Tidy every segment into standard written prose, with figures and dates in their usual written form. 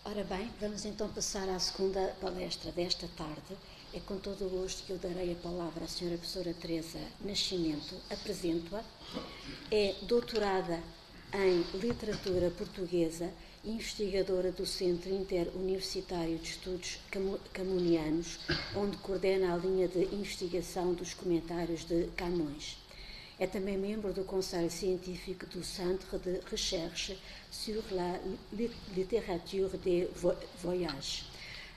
Ora bem, vamos então passar à segunda palestra desta tarde. É com todo o gosto que eu darei a palavra à Sra. Professora Teresa Nascimento. Apresento-a. É doutorada em Literatura Portuguesa e investigadora do Centro Interuniversitário de Estudos Camunianos, onde coordena a linha de investigação dos comentários de Camões. É também membro do Conselho Científico do Centre de Recherche sur la Littérature des Voyages.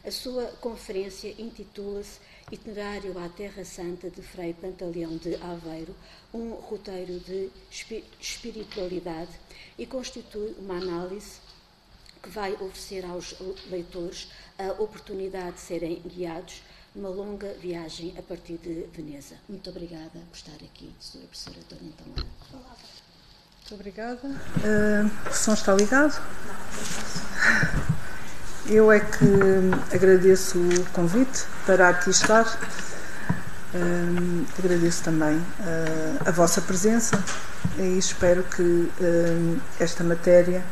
A sua conferência intitula-se Itinerário à Terra Santa de Frei Pantaleão de Aveiro, um roteiro de espiritualidade, e constitui uma análise que vai oferecer aos leitores a oportunidade de serem guiados numa longa viagem a partir de Veneza. Muito obrigada por estar aqui, Sra. Professora. Dou então a palavra. Muito obrigada. O som está ligado? Eu é que agradeço o convite para aqui estar. Agradeço também a vossa presença e espero que esta matéria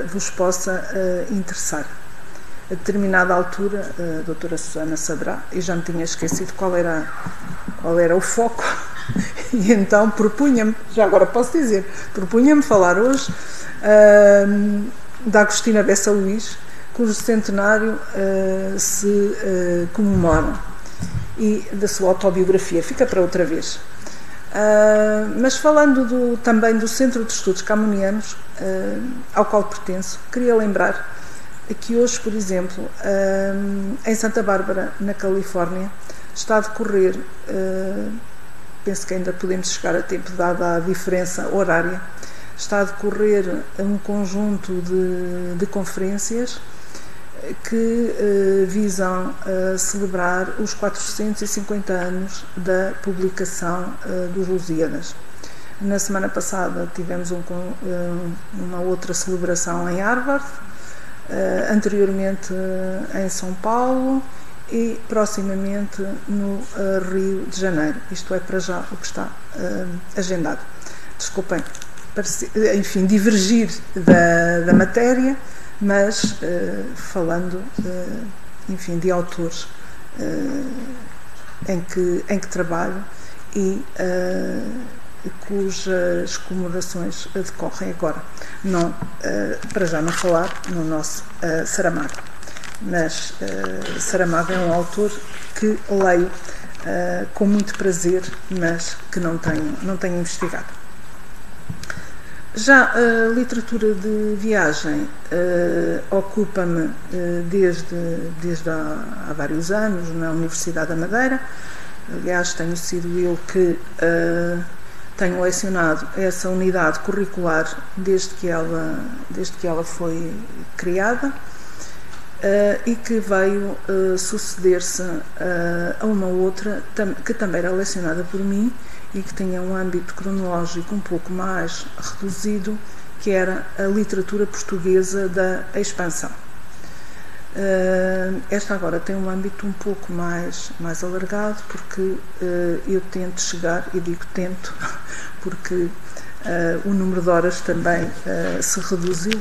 vos possa interessar. A determinada altura, a doutora Susana saberá, e já me tinha esquecido qual era o foco, e então propunha-me, já agora posso dizer, propunha-me falar hoje da Agostina Bessa Luís, cujo centenário se comemora, e da sua autobiografia. Fica para outra vez. Mas falando também do Centro de Estudos Camunianos, ao qual pertenço, queria lembrar que hoje, por exemplo, em Santa Bárbara, na Califórnia, está a decorrer, penso que ainda podemos chegar a tempo dada a diferença horária, está a decorrer um conjunto de conferências que visam celebrar os 450 anos da publicação dos Lusíadas. Na semana passada tivemos uma outra celebração em Harvard, anteriormente em São Paulo e proximamente no Rio de Janeiro. Isto é para já o que está agendado. Desculpem, enfim, divergir da matéria, mas falando, enfim, de autores em que trabalho e cujas comemorações decorrem agora. Não, para já não falar no nosso Saramago, mas Saramago é um autor que leio com muito prazer, mas que não tenho investigado. Já a literatura de viagem ocupa-me desde há vários anos na Universidade da Madeira. Aliás, tenho sido eu que tenho lecionado essa unidade curricular desde que ela foi criada e que veio suceder-se a uma outra que também era lecionada por mim e que tinha um âmbito cronológico um pouco mais reduzido, que era a literatura portuguesa da expansão. Esta agora tem um âmbito um pouco mais alargado, porque eu tento chegar, e digo tento, porque o número de horas também se reduziu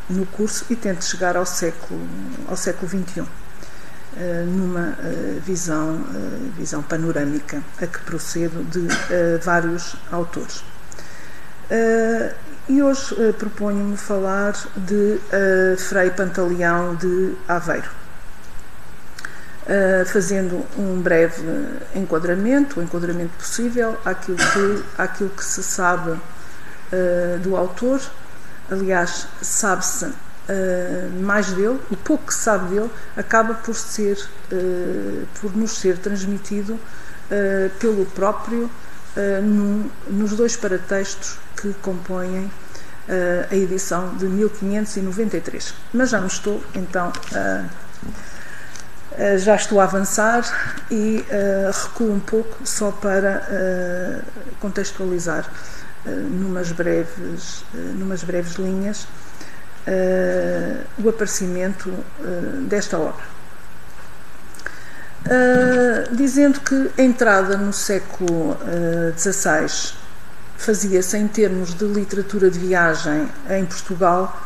no curso, e tento chegar ao século XXI, numa visão panorâmica, a que procedo de vários autores. E hoje proponho-me falar de Frei Pantaleão de Aveiro, fazendo um breve enquadramento, o enquadramento possível àquilo que se sabe do autor. Aliás, sabe-se mais dele, o pouco que se sabe dele acaba por nos ser transmitido pelo próprio nos dois paratextos que compõem a edição de 1593. Mas já estou a avançar e recuo um pouco só para contextualizar numas breves linhas o aparecimento desta obra. Dizendo que a entrada no século XVI fazia-se em termos de literatura de viagem em Portugal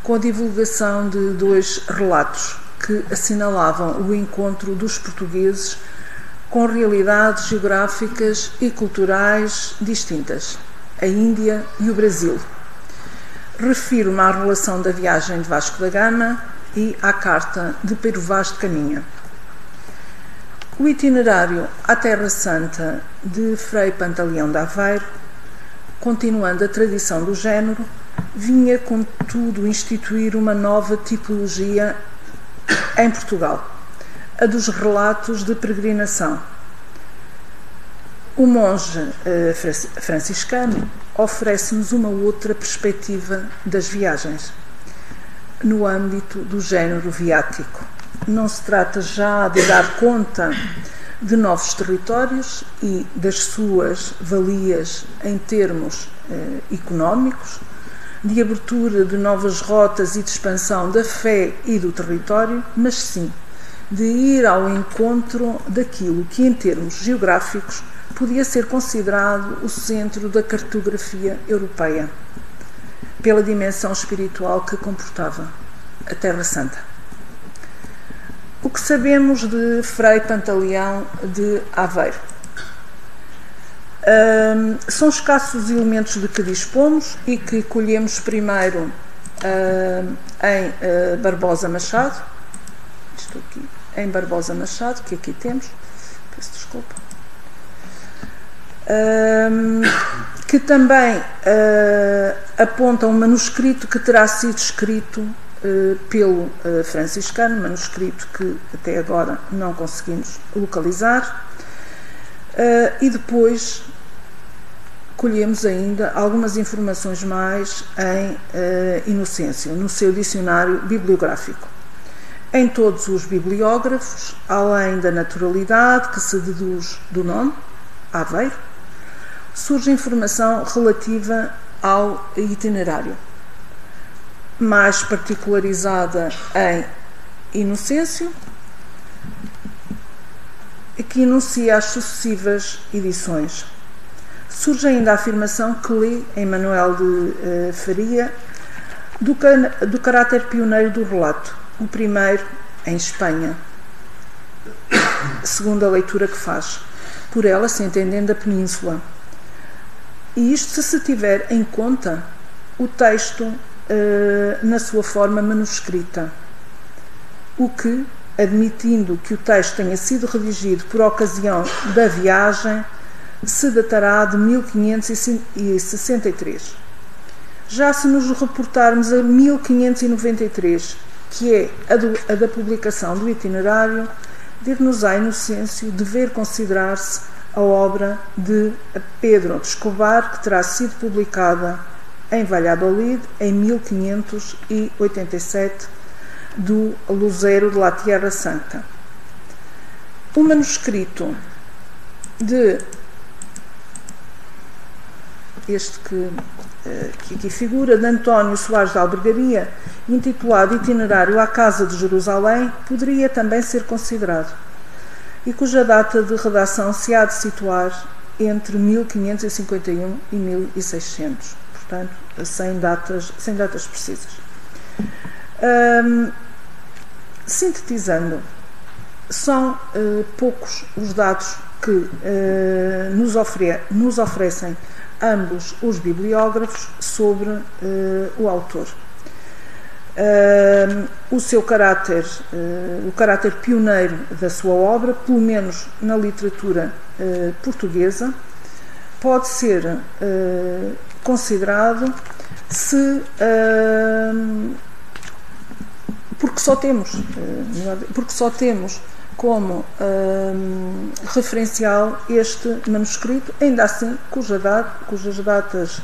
com a divulgação de 2 relatos que assinalavam o encontro dos portugueses com realidades geográficas e culturais distintas, a Índia e o Brasil. Refiro-me à relação da viagem de Vasco da Gama e à carta de Pero Vaz de Caminha. O itinerário à Terra Santa de Frei Pantaleão de Aveiro, continuando a tradição do género, vinha, contudo, instituir uma nova tipologia em Portugal, a dos relatos de peregrinação. O monge franciscano oferece-nos uma outra perspectiva das viagens, no âmbito do género viático. Não se trata já de dar conta de novos territórios e das suas valias em termos económicos, de abertura de novas rotas e de expansão da fé e do território, mas sim de ir ao encontro daquilo que, em termos geográficos, podia ser considerado o centro da cartografia europeia, pela dimensão espiritual que comportava a Terra Santa. O que sabemos de Frei Pantaleão de Aveiro? São escassos elementos de que dispomos e que colhemos primeiro em Barbosa Machado. Estou aqui em Barbosa Machado, que aqui temos, peço desculpa, que também aponta um manuscrito que terá sido escrito pelo franciscano, manuscrito que até agora não conseguimos localizar, e depois colhemos ainda algumas informações mais em Inocêncio, no seu dicionário bibliográfico. Em todos os bibliógrafos, além da naturalidade que se deduz do nome, Aveiro, surge informação relativa ao itinerário, mais particularizada em Inocêncio, que enuncia as sucessivas edições. Surge ainda a afirmação que lê em Manuel de Faria do caráter pioneiro do relato, o primeiro em Espanha, segundo a leitura que faz, por ela se entendendo a península. E isto se tiver em conta o texto na sua forma manuscrita, o que, admitindo que o texto tenha sido redigido por ocasião da viagem, se datará de 1563. Já se nos reportarmos a 1593, que é a da publicação do itinerário, dir-nos-á Inocêncio dever considerar-se a obra de Pedro de Escobar, que terá sido publicada em Valladolid em 1587, do Luzeiro de la Tierra Santa. O manuscrito de este que aqui figura, de António Soares de Albergaria, intitulado Itinerário à Casa de Jerusalém, poderia também ser considerado, e cuja data de redação se há de situar entre 1551 e 1600, portanto, sem datas precisas. Sintetizando, são poucos os dados que nos oferecem ambos os bibliógrafos sobre o autor. O seu caráter, o caráter pioneiro da sua obra, pelo menos na literatura portuguesa, pode ser considerado porque só temos como referencial este manuscrito, ainda assim cujas datas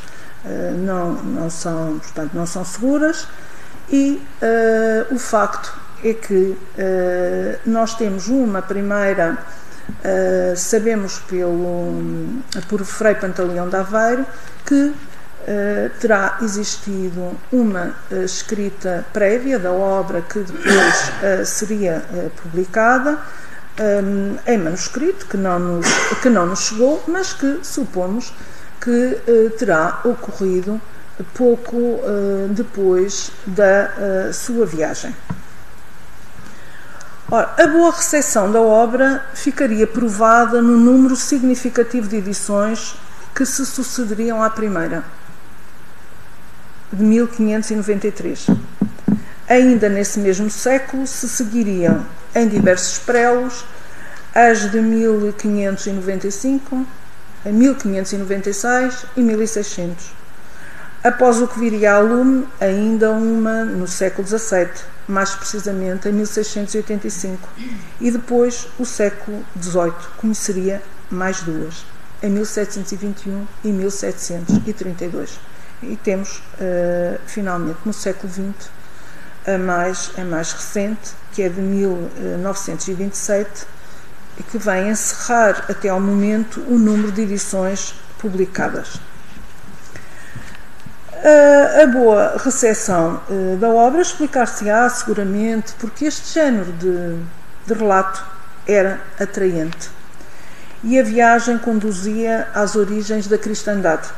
não são seguras, e o facto é que nós temos uma primeira, sabemos por Frei Pantaleão de Aveiro que terá existido uma escrita prévia da obra que depois seria publicada em manuscrito, que não nos chegou, mas que supomos que terá ocorrido pouco depois da sua viagem. Ora, a boa recepção da obra ficaria provada no número significativo de edições que se sucederiam à primeira, de 1593. Ainda nesse mesmo século se seguiriam, em diversos prelos, as de 1595, 1596 e 1600. Após o que viria a lume, ainda uma no século XVII, mais precisamente em 1685, e depois o século XVIII conheceria mais duas, em 1721 e 1732. E temos, finalmente, no século XX, a mais recente, que é de 1927, e que vem encerrar até ao momento o número de edições publicadas. A boa recepção da obra explicar-se-á seguramente porque este género de relato era atraente e a viagem conduzia às origens da cristandade.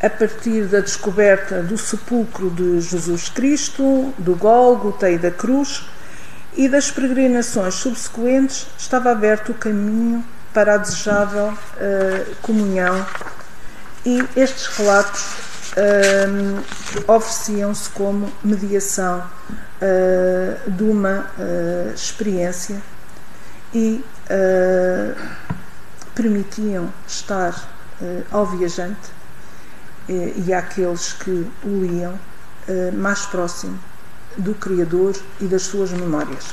A partir da descoberta do sepulcro de Jesus Cristo, do Gólgota e da cruz e das peregrinações subsequentes, estava aberto o caminho para a desejável comunhão, e estes relatos ofereciam-se como mediação de uma experiência e permitiam estar ao viajante e àqueles que o liam mais próximo do Criador e das suas memórias.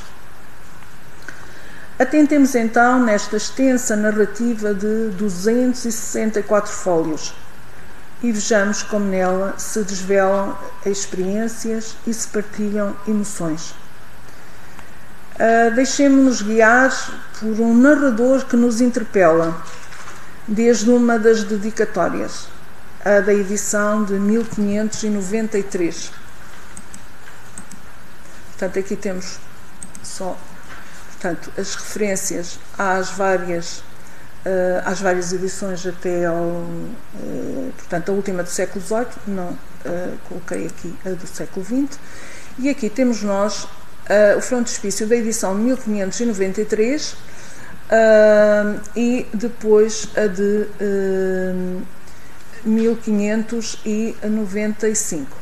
Atentemos então nesta extensa narrativa de 264 fólios e vejamos como nela se desvelam experiências e se partilham emoções. Deixemo-nos guiar por um narrador que nos interpela, desde uma das dedicatórias, a da edição de 1593. Portanto, aqui temos só, portanto, as referências às várias edições até portanto, a última do século XVIII, não coloquei aqui a do século XX, e aqui temos nós o frontispício da edição de 1593 e depois a de 1595.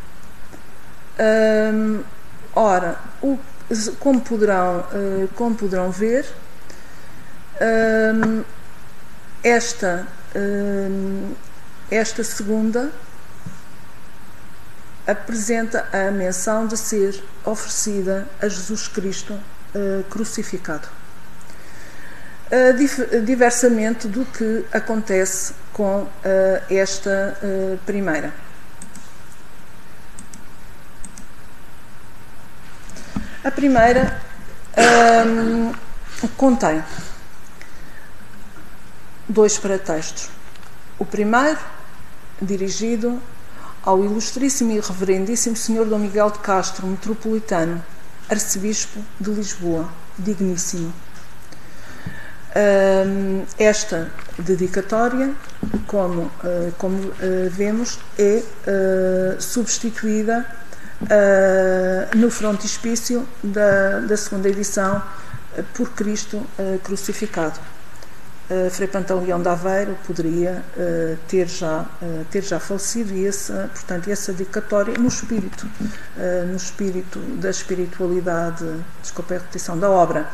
Ora, como poderão ver, esta segunda apresenta a menção de ser oferecida a Jesus Cristo crucificado, diversamente do que acontece com esta primeira. A primeira contém dois paratextos. O primeiro, dirigido ao ilustríssimo e reverendíssimo Sr. Dom Miguel de Castro, metropolitano, arcebispo de Lisboa, digníssimo. Esta dedicatória, como vemos, é substituída no frontispício da segunda edição por Cristo crucificado. Frei Pantaleão de Aveiro poderia ter já falecido, e portanto, essa dedicatória, no espírito da espiritualidade, desculpa a repetição da obra,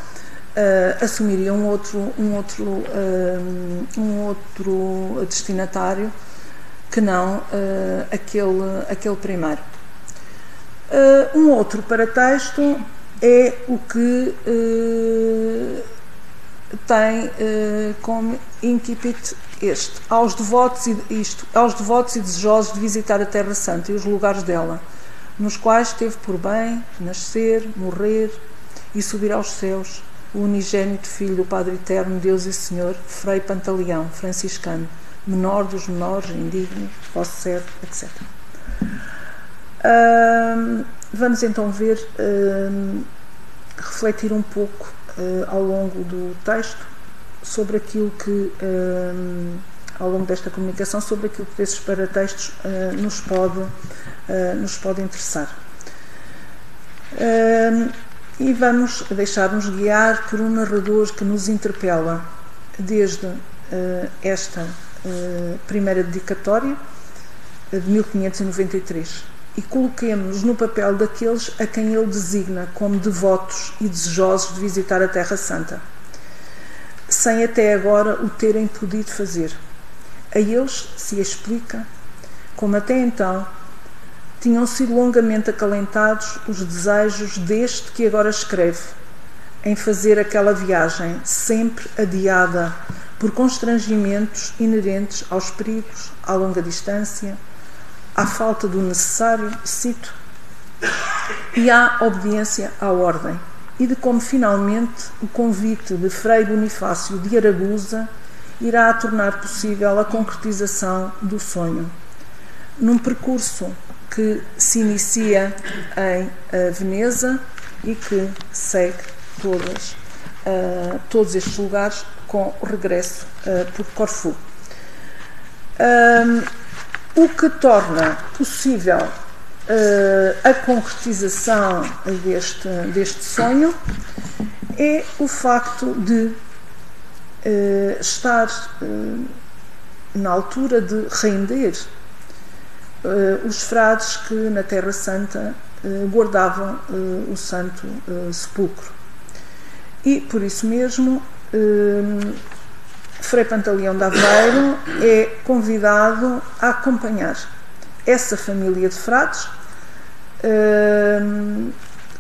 assumiria um outro destinatário que não aquele primeiro. Um outro paratexto é o que tem como incipit este: aos devotos e desejosos de visitar a Terra Santa e os lugares dela, nos quais teve por bem nascer, morrer e subir aos céus, o unigênito Filho do Padre Eterno, Deus e Senhor, Frei Pantaleão, franciscano, menor dos menores, indigno, vosso servo, etc. Vamos então refletir um pouco ao longo do texto sobre aquilo que ao longo desta comunicação sobre aquilo que desses paratextos nos pode interessar. E vamos deixar-nos guiar por um narrador que nos interpela desde esta primeira dedicatória de 1593 e coloquemos-nos no papel daqueles a quem ele designa como devotos e desejosos de visitar a Terra Santa, sem até agora o terem podido fazer. A eles se explica como até então tinham sido longamente acalentados os desejos deste que agora escreve, em fazer aquela viagem sempre adiada por constrangimentos inerentes aos perigos, à longa distância, à falta do necessário, cito, e à obediência à ordem, e de como finalmente o convite de Frei Bonifácio de Aragusa irá tornar possível a concretização do sonho. Num percurso que se inicia em Veneza e que segue todos estes lugares com o regresso por Corfu. O que torna possível a concretização deste sonho é o facto de estar na altura de render os frades que na Terra Santa guardavam o Santo Sepulcro. E, por isso mesmo, Frei Pantaleão de Aveiro é convidado a acompanhar essa família de frades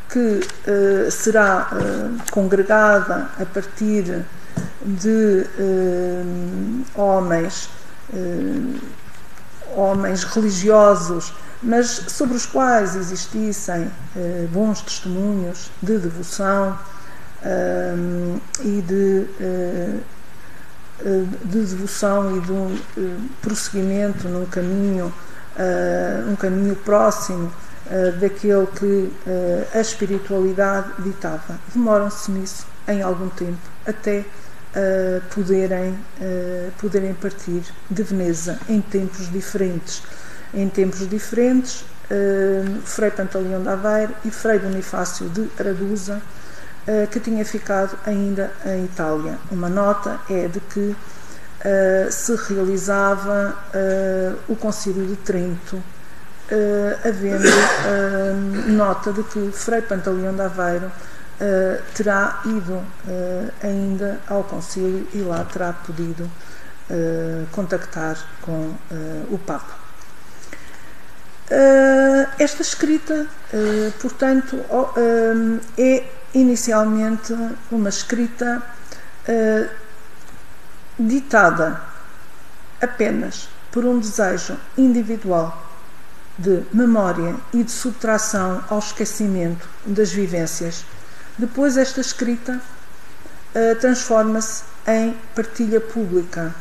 que será congregada a partir de homens religiosos, mas sobre os quais existissem bons testemunhos de devoção e de devoção e de um prosseguimento num caminho próximo daquele que a espiritualidade ditava. Demoram-se nisso em algum tempo até poderem partir de Veneza em tempos diferentes. Frei Pantaleão de Aveiro e Frei Bonifácio de Aragusa, que tinha ficado ainda em Itália. Uma nota é de que se realizava o Concílio de Trento, havendo nota de que Frei Pantaleão de Aveiro terá ido ainda ao concílio e lá terá podido contactar com o Papa. Esta escrita, portanto, é inicialmente uma escrita ditada apenas por um desejo individual de memória e de subtração ao esquecimento das vivências. Depois esta escrita transforma-se em partilha pública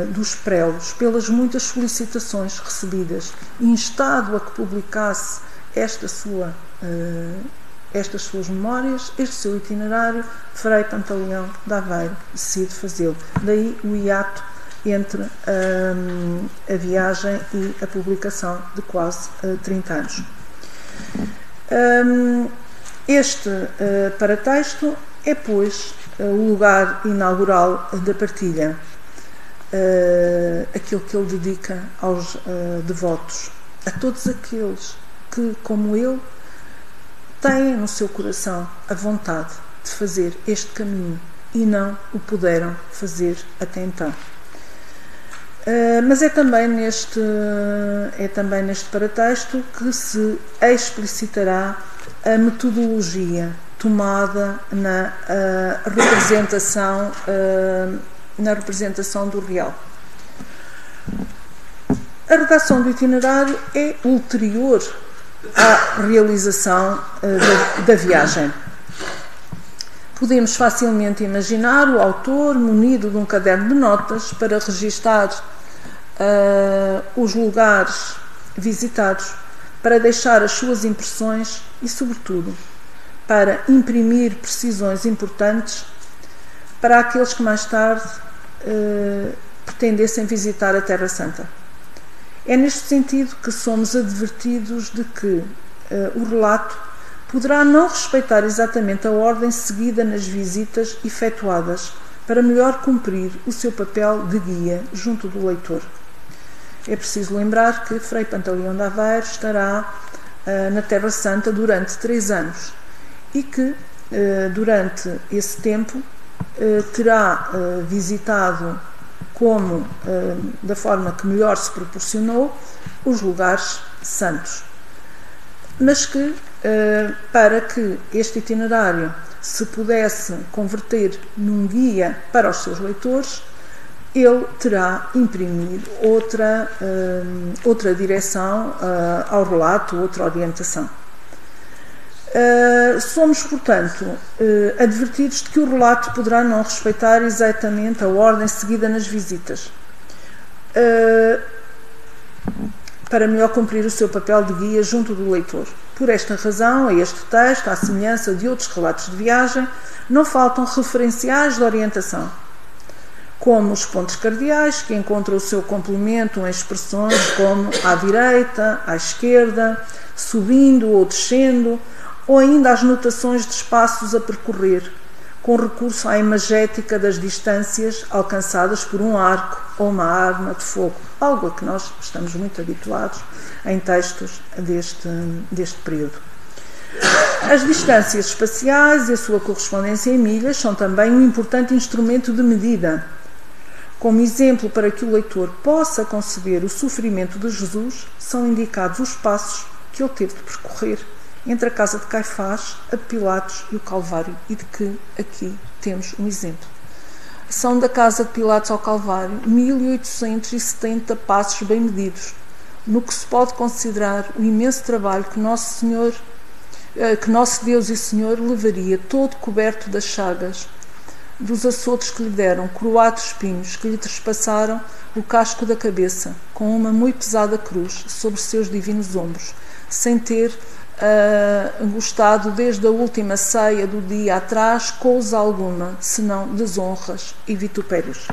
dos prelos pelas muitas solicitações recebidas, instado a que publicasse estas suas memórias, este seu itinerário. Frei Pantaleão de Aveiro decide fazê-lo. Daí o hiato entre a viagem e a publicação de quase 30 anos. Este paratexto é, pois, o lugar inaugural da partilha, aquilo que ele dedica aos devotos, a todos aqueles que, como ele, têm no seu coração a vontade de fazer este caminho e não o puderam fazer até então. Mas é também neste paratexto que se explicitará a metodologia tomada na representação do real. A redação do itinerário é ulterior à realização da viagem. Podemos facilmente imaginar o autor munido de um caderno de notas para registar os lugares visitados, para deixar as suas impressões e, sobretudo, para imprimir precisões importantes para aqueles que mais tarde pretendessem visitar a Terra Santa. É neste sentido que somos advertidos de que o relato poderá não respeitar exatamente a ordem seguida nas visitas efetuadas para melhor cumprir o seu papel de guia junto do leitor. É preciso lembrar que Frei Pantaleão de Aveiro estará na Terra Santa durante 3 anos e que durante esse tempo terá visitado da forma que melhor se proporcionou, os lugares santos. Mas que, para que este itinerário se pudesse converter num guia para os seus leitores, ele terá imprimido outra direção ao relato, outra orientação. Somos, portanto, advertidos de que o relato poderá não respeitar exatamente a ordem seguida nas visitas, para melhor cumprir o seu papel de guia junto do leitor. Por esta razão, a este texto, à semelhança de outros relatos de viagem, não faltam referenciais de orientação, como os pontos cardeais, que encontram o seu complemento em expressões como à direita, à esquerda, subindo ou descendo, ou ainda as notações de espaços a percorrer, com recurso à imagética das distâncias alcançadas por um arco ou uma arma de fogo, algo a que nós estamos muito habituados em textos deste período. As distâncias espaciais e a sua correspondência em milhas são também um importante instrumento de medida. Como exemplo para que o leitor possa conceber o sofrimento de Jesus, são indicados os passos que ele teve de percorrer entre a casa de Caifás, a Pilatos e o Calvário, e de que aqui temos um exemplo. São da casa de Pilatos ao Calvário 1870 passos bem medidos, no que se pode considerar o imenso trabalho que nosso Deus e Senhor levaria, todo coberto das chagas, dos açoites que lhe deram, coroados espinhos que lhe trespassaram o casco da cabeça, com uma muito pesada cruz sobre seus divinos ombros, sem ter gostado desde a última ceia do dia atrás cousa alguma, senão desonras e vitupérios.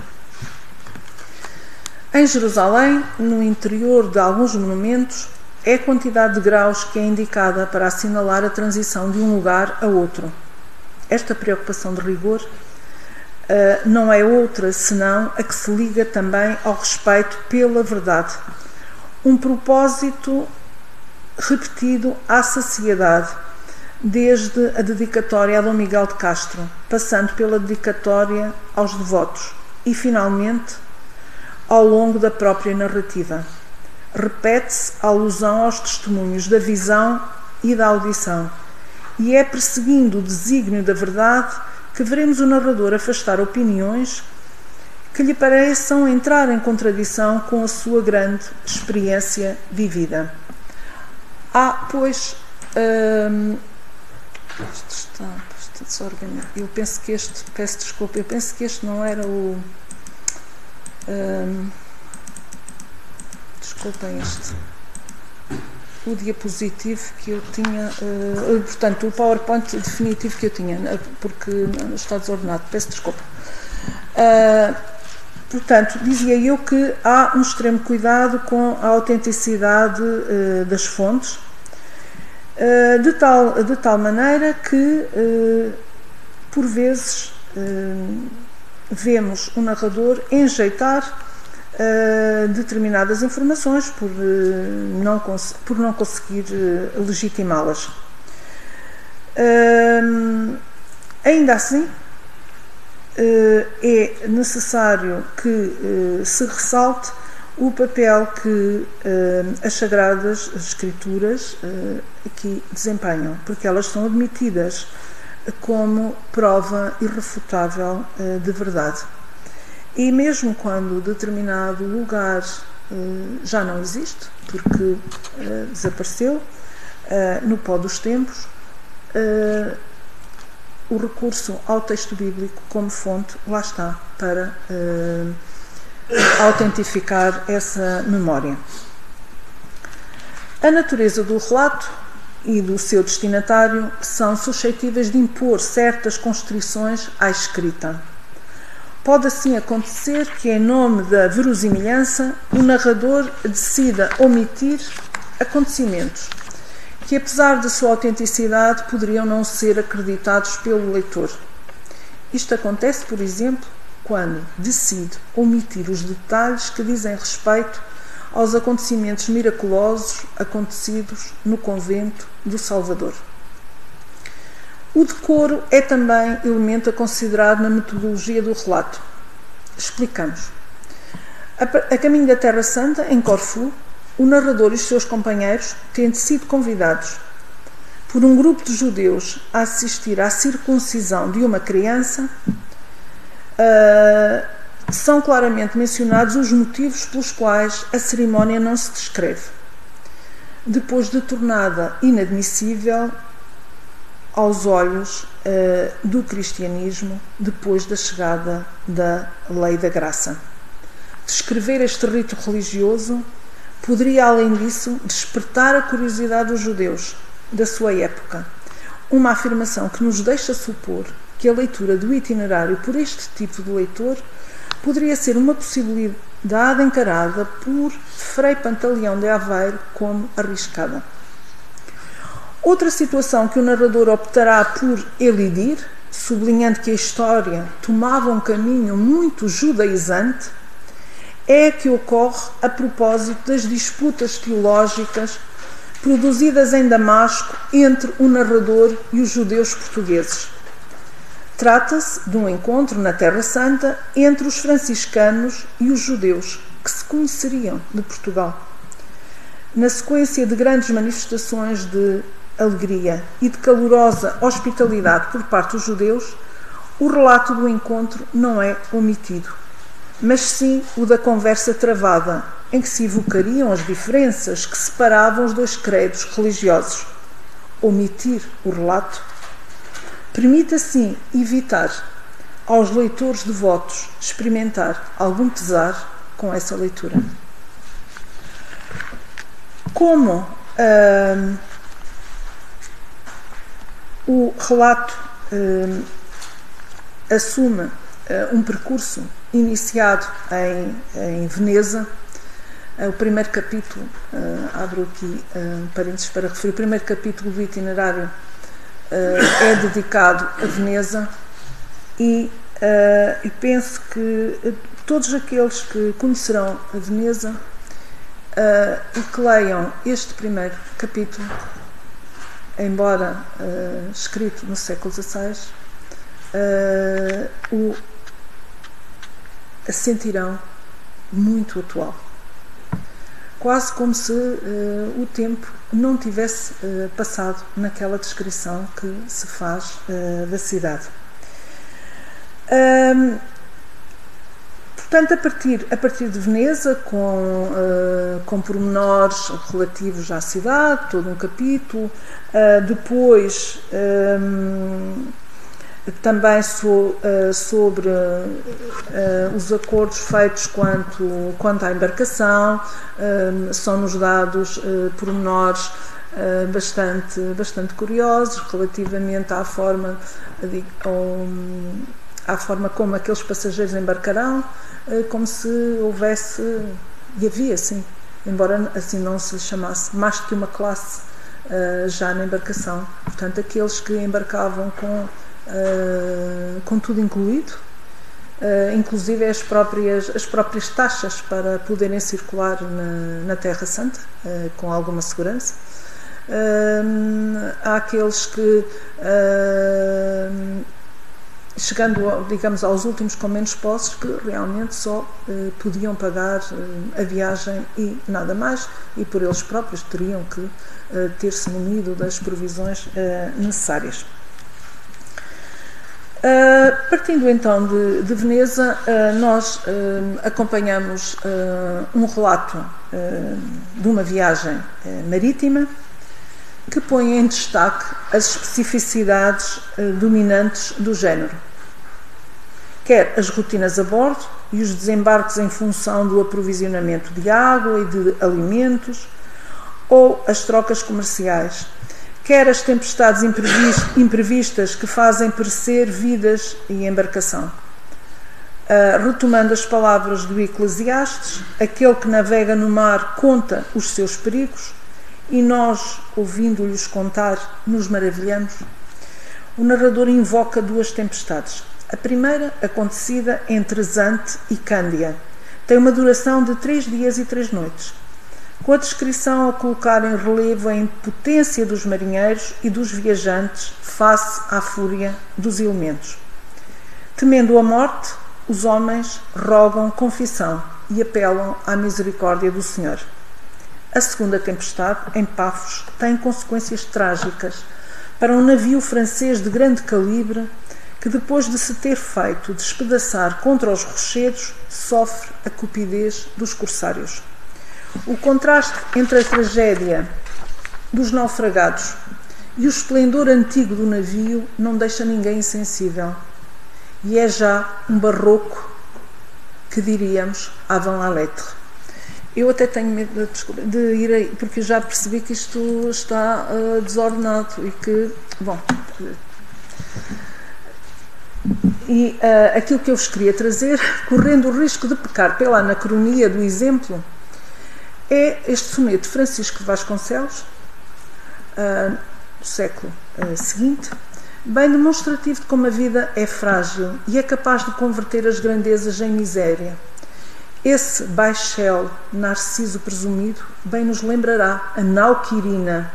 Em Jerusalém, no interior de alguns monumentos, é a quantidade de graus que é indicada para assinalar a transição de um lugar a outro. Esta preocupação de rigor não é outra senão a que se liga também ao respeito pela verdade. Um propósito repetido à saciedade, desde a dedicatória a Dom Miguel de Castro, passando pela dedicatória aos devotos e, finalmente, ao longo da própria narrativa. Repete-se a alusão aos testemunhos da visão e da audição, e é perseguindo o desígnio da verdade que veremos o narrador afastar opiniões que lhe pareçam entrar em contradição com a sua grande experiência vivida. Pois, isto está desorganizado. Eu penso que este não era o... desculpem o diapositivo que eu tinha, portanto, o PowerPoint definitivo que eu tinha, porque está desordenado, peço desculpa. Portanto, dizia eu que há um extremo cuidado com a autenticidade das fontes, de tal maneira que, por vezes, vemos o narrador enjeitar determinadas informações por não conseguir legitimá-las. Ainda assim, é necessário que se ressalte o papel que as Sagradas Escrituras aqui desempenham, porque elas são admitidas como prova irrefutável de verdade. E mesmo quando determinado lugar já não existe, porque desapareceu no pó dos tempos, o recurso ao texto bíblico como fonte lá está para autentificar essa memória. A natureza do relato e do seu destinatário são suscetíveis de impor certas constrições à escrita. Pode assim acontecer que, em nome da verosimilhança, o narrador decida omitir acontecimentos que, apesar da sua autenticidade, poderiam não ser acreditados pelo leitor. Isto acontece, por exemplo, quando decide omitir os detalhes que dizem respeito aos acontecimentos miraculosos acontecidos no convento do Salvador. O decoro é também elemento a considerar na metodologia do relato. Explicamos. A caminho da Terra Santa, em Corfu, o narrador e os seus companheiros, tendo sido convidados por um grupo de judeus a assistir à circuncisão de uma criança, são claramente mencionados os motivos pelos quais a cerimónia não se descreve, depois de tornada inadmissível aos olhos do cristianismo depois da chegada da lei da graça. Descrever este rito religioso poderia, além disso, despertar a curiosidade dos judeus da sua época, uma afirmação que nos deixa supor que a leitura do itinerário por este tipo de leitor poderia ser uma possibilidade encarada por Frei Pantaleão de Aveiro como arriscada. Outra situação que o narrador optará por elidir, sublinhando que a história tomava um caminho muito judaizante, é a que ocorre a propósito das disputas teológicas produzidas em Damasco entre o narrador e os judeus portugueses. Trata-se de um encontro na Terra Santa entre os franciscanos e os judeus, que se conheceriam de Portugal. Na sequência de grandes manifestações de alegria e de calorosa hospitalidade por parte dos judeus, o relato do encontro não é omitido, mas sim o da conversa travada, em que se evocariam as diferenças que separavam os dois credos religiosos. Omitir o relato permite assim evitar aos leitores devotos experimentar algum pesar com essa leitura. Como o relato assume um percurso iniciado em Veneza, o primeiro capítulo, abro aqui parênteses para referir, o primeiro capítulo do itinerário é dedicado a Veneza e penso que todos aqueles que conhecerão a Veneza e que leiam este primeiro capítulo, embora escrito no século XVI, o sentirão muito atual. Quase como se o tempo não tivesse passado naquela descrição que se faz da cidade. Portanto, a partir de Veneza, com pormenores relativos à cidade, todo um capítulo, depois também sobre os acordos feitos quanto à embarcação, são-nos dados pormenores bastante curiosos relativamente à forma como aqueles passageiros embarcarão, como se houvesse, e havia sim, embora assim não se chamasse, mais que uma classe já na embarcação. Portanto, aqueles que embarcavam com tudo incluído, inclusive as próprias taxas para poderem circular na Terra Santa com alguma segurança. Há aqueles que, chegando, digamos, aos últimos com menos posses, que realmente só podiam pagar a viagem e nada mais, e por eles próprios teriam que ter-se munido das provisões necessárias. Partindo então de Veneza, nós acompanhamos um relato de uma viagem marítima que põe em destaque as especificidades dominantes do género, quer as rotinas a bordo e os desembarques em função do aprovisionamento de água e de alimentos, ou as trocas comerciais, quer as tempestades imprevistas que fazem perecer vidas e embarcação. retomando as palavras do Eclesiastes, aquele que navega no mar conta os seus perigos e nós, ouvindo-lhes contar, nos maravilhamos. O narrador invoca duas tempestades. A primeira, acontecida entre Zante e Cândia, tem uma duração de 3 dias e 3 noites, com a descrição a colocar em relevo a impotência dos marinheiros e dos viajantes face à fúria dos elementos. Temendo a morte, os homens rogam confissão e apelam à misericórdia do Senhor. A segunda tempestade, em Pafos, tem consequências trágicas para um navio francês de grande calibre que, depois de se ter feito despedaçar contra os rochedos, sofre a cupidez dos corsários. O contraste entre a tragédia dos naufragados e o esplendor antigo do navio não deixa ninguém insensível. E é já um barroco que diríamos avant la lettre. Eu até tenho medo de ir aí, porque já percebi que isto está desordenado e que, bom... E aquilo que eu vos queria trazer, correndo o risco de pecar pela anacronia do exemplo, é este soneto de Francisco Vasconcelos, do século seguinte, bem demonstrativo de como a vida é frágil e é capaz de converter as grandezas em miséria. Esse baixel narciso presumido bem nos lembrará a nau Quirina,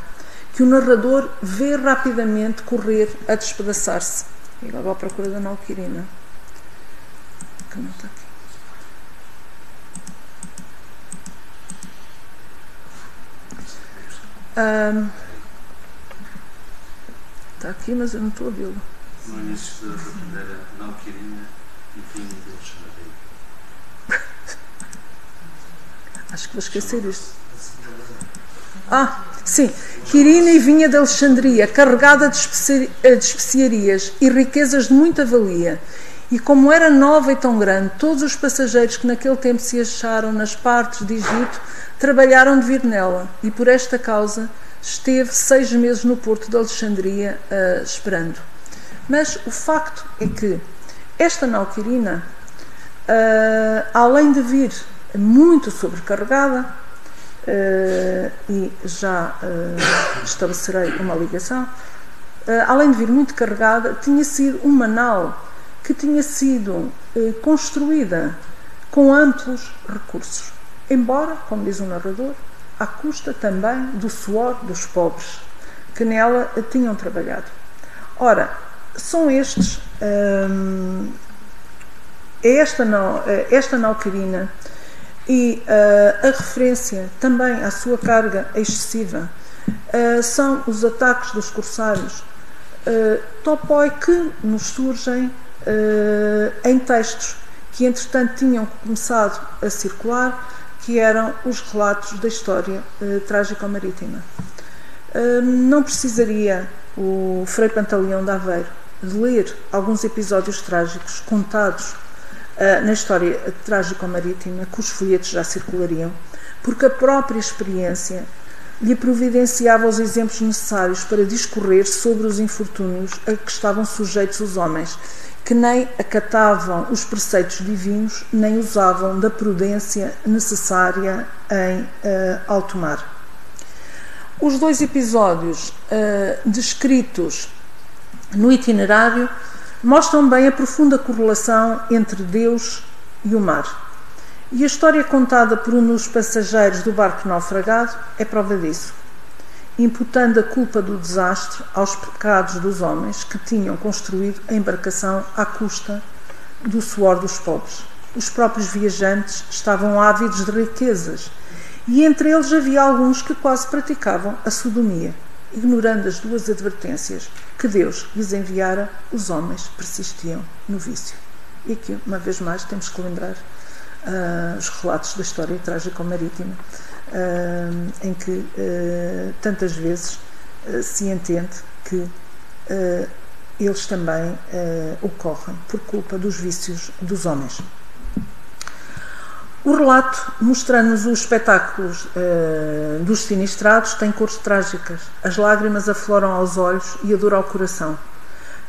que o narrador vê rapidamente correr a despedaçar-se. E agora vou à procura da nau Quirina, que não está aqui. Está aqui, mas eu não estou a vê-lo. No início da primeira nau Quirina e vinho de Alexandria. Acho que vou esquecer isto. Sim. Quirina e vinha de Alexandria, carregada de especiarias e riquezas de muita valia. E como era nova e tão grande, todos os passageiros que naquele tempo se acharam nas partes de Egito trabalharam de vir nela. E por esta causa esteve 6 meses no porto de Alexandria esperando. Mas o facto é que esta nau Quirina, além de vir muito sobrecarregada, e já estabelecerei uma ligação, além de vir muito carregada, tinha sido uma nau que tinha sido construída com amplos recursos, embora, como diz o narrador, à custa também do suor dos pobres que nela tinham trabalhado. Ora, são estes, esta nau Quirina e a referência também à sua carga excessiva são os ataques dos corsários, topoi que nos surgem em textos que entretanto tinham começado a circular, que eram os relatos da história trágico-marítima. Não precisaria o Frei Pantaleão de Aveiro de ler alguns episódios trágicos contados na história trágico-marítima, cujos folhetos já circulariam, porque a própria experiência lhe providenciava os exemplos necessários para discorrer sobre os infortúnios a que estavam sujeitos os homens, que nem acatavam os preceitos divinos, nem usavam da prudência necessária em alto mar. Os 2 episódios descritos no itinerário mostram bem a profunda correlação entre Deus e o mar. E a história contada por um dos passageiros do barco naufragado é prova disso, imputando a culpa do desastre aos pecados dos homens que tinham construído a embarcação à custa do suor dos pobres. Os próprios viajantes estavam ávidos de riquezas e entre eles havia alguns que quase praticavam a sodomia. Ignorando as 2 advertências que Deus lhes enviara, os homens persistiam no vício. E aqui, uma vez mais, temos que lembrar os relatos da história trágico-marítima, em que tantas vezes se entende que eles também ocorrem por culpa dos vícios dos homens. O relato, mostrando-nos os espetáculos dos sinistrados, tem cores trágicas. As lágrimas afloram aos olhos e a dor ao coração.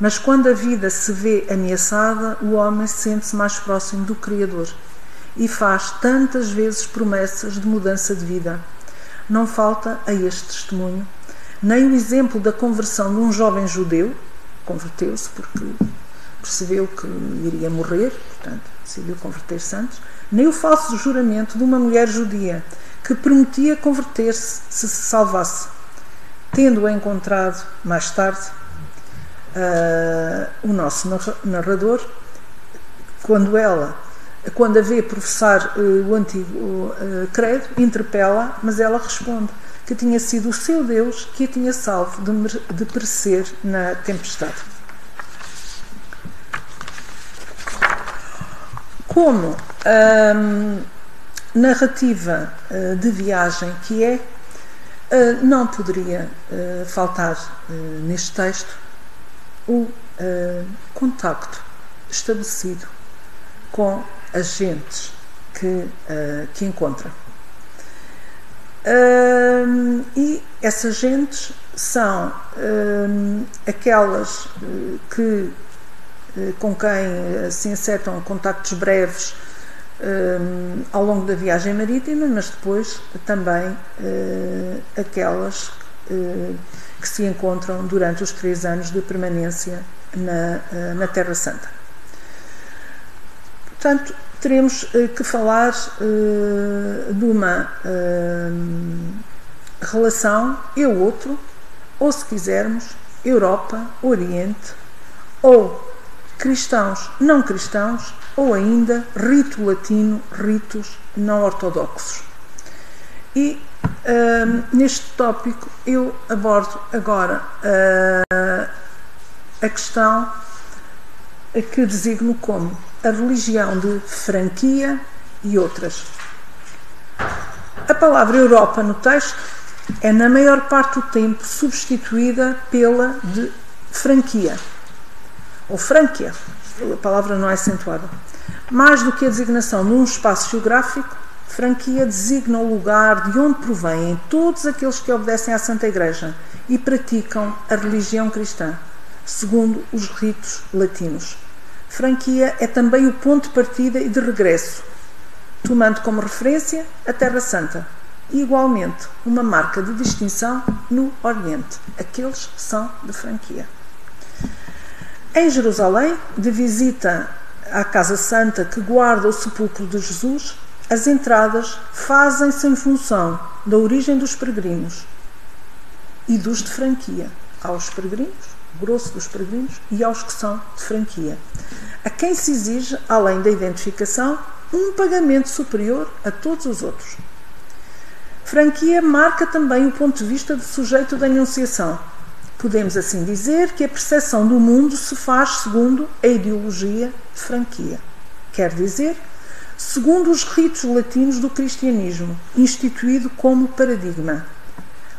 Mas quando a vida se vê ameaçada, o homem sente-se mais próximo do Criador e faz tantas vezes promessas de mudança de vida. Não falta a este testemunho nem o exemplo da conversão de um jovem judeu, converteu-se porque percebeu que iria morrer, portanto decidiu converter-se antes, nem o falso juramento de uma mulher judia que prometia converter-se se se salvasse, tendo-a encontrado mais tarde o nosso narrador, quando a vê professar o antigo credo, interpela, mas ela responde que tinha sido o seu Deus que a tinha salvo de perecer na tempestade. Como narrativa de viagem que é, não poderia faltar neste texto o contacto estabelecido com as gentes que encontra. E essas gentes são aquelas com quem se encetam contactos breves ao longo da viagem marítima, mas depois também aquelas que se encontram durante os 3 anos de permanência na Terra Santa. Portanto, teremos que falar de uma relação eu-outro, ou se quisermos, Europa-Oriente, ou cristãos não cristãos, ou ainda rito latino, ritos não ortodoxos. E neste tópico eu abordo agora a questão que designo como a religião de franquia e outras. A palavra Europa no texto é na maior parte do tempo substituída pela de franquia ou Frânquia, a palavra não é acentuada. Mais do que a designação de um espaço geográfico, franquia designa o lugar de onde provêm todos aqueles que obedecem à Santa Igreja e praticam a religião cristã, segundo os ritos latinos. Franquia é também o ponto de partida e de regresso, tomando como referência a Terra Santa, e igualmente uma marca de distinção no Oriente, aqueles que são de franquia. Em Jerusalém, de visita à Casa Santa que guarda o sepulcro de Jesus, as entradas fazem-se em função da origem dos peregrinos e dos de franquia, aos peregrinos, grosso dos peregrinos, e aos que são de franquia, a quem se exige, além da identificação, um pagamento superior a todos os outros. Franquia marca também o ponto de vista do sujeito da enunciação. Podemos assim dizer que a percepção do mundo se faz segundo a ideologia de franquia, quer dizer, segundo os ritos latinos do cristianismo, instituído como paradigma.